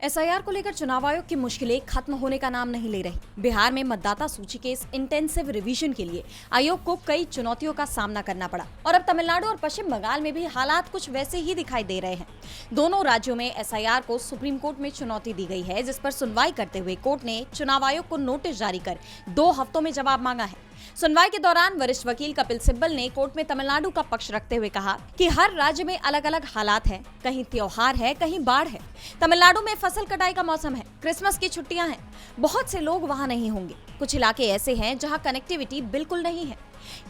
SIR को लेकर चुनाव आयोग की मुश्किलें खत्म होने का नाम नहीं ले रही। बिहार में मतदाता सूची के इस इंटेंसिव रिवीजन के लिए आयोग को कई चुनौतियों का सामना करना पड़ा और अब तमिलनाडु और पश्चिम बंगाल में भी हालात कुछ वैसे ही दिखाई दे रहे हैं। दोनों राज्यों में एसआईआर को सुप्रीम कोर्ट में चुनौती दी गई है, जिस पर सुनवाई करते हुए कोर्ट ने चुनाव आयोग को नोटिस जारी कर 2 हफ्तों में जवाब मांगा है। सुनवाई के दौरान वरिष्ठ वकील कपिल सिब्बल ने कोर्ट में तमिलनाडु का पक्ष रखते हुए कहा कि हर राज्य में अलग अलग हालात हैं, कहीं त्योहार है, कहीं बाढ़ है। तमिलनाडु में फसल कटाई का मौसम है, क्रिसमस की छुट्टियां हैं, बहुत से लोग वहां नहीं होंगे। कुछ इलाके ऐसे हैं जहां कनेक्टिविटी बिल्कुल नहीं है।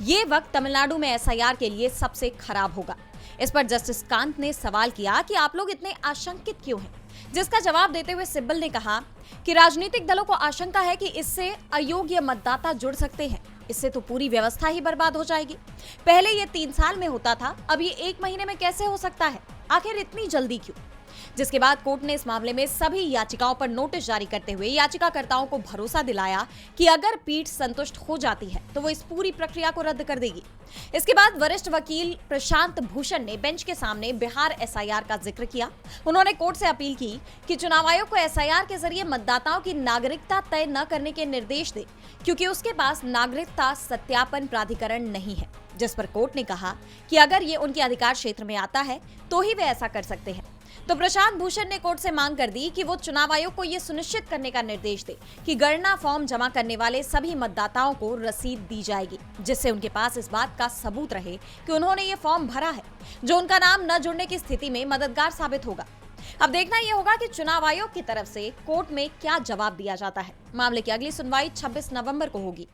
ये वक्त तमिलनाडु में एसआईआर के लिए सबसे खराब होगा। इस पर जस्टिस कांत ने सवाल किया कि आप लोग इतने आशंकित क्यों हैं, जिसका जवाब देते हुए सिब्बल ने कहा कि राजनीतिक दलों को आशंका है कि इससे अयोग्य मतदाता जुड़ सकते हैं। इससे तो पूरी व्यवस्था ही बर्बाद हो जाएगी। पहले ये 3 साल में होता था, अब ये 1 महीने में कैसे हो सकता है? आखिर इतनी जल्दी क्यों? जिसके बाद कोर्ट ने इस मामले में सभी याचिकाओं पर नोटिस जारी करते हुए याचिकाकर्ताओं को भरोसा दिलाया कि अगर पीठ संतुष्ट हो जाती है तो वो इस पूरी प्रक्रिया को रद्द कर देगी। इसके बाद वरिष्ठ वकील प्रशांत भूषण ने बेंच के सामने बिहार एसआईआर का जिक्र किया। उन्होंने कोर्ट से अपील की कि चुनाव आयोग को एसआईआर के जरिए मतदाताओं की नागरिकता तय न करने के निर्देश दे, क्योंकि उसके पास नागरिकता सत्यापन प्राधिकरण नहीं है। जिस पर कोर्ट ने कहा कि अगर ये उनके अधिकार क्षेत्र में आता है तो ही वे ऐसा कर सकते हैं। तो प्रशांत भूषण ने कोर्ट से मांग कर दी कि वो चुनाव आयोग को ये सुनिश्चित करने का निर्देश दे कि गणना फॉर्म जमा करने वाले सभी मतदाताओं को रसीद दी जाएगी, जिससे उनके पास इस बात का सबूत रहे कि उन्होंने ये फॉर्म भरा है, जो उनका नाम न जुड़ने की स्थिति में मददगार साबित होगा। अब देखना यह होगा कि चुनाव आयोग की तरफ से कोर्ट में क्या जवाब दिया जाता है। मामले की अगली सुनवाई 26 नवंबर को होगी।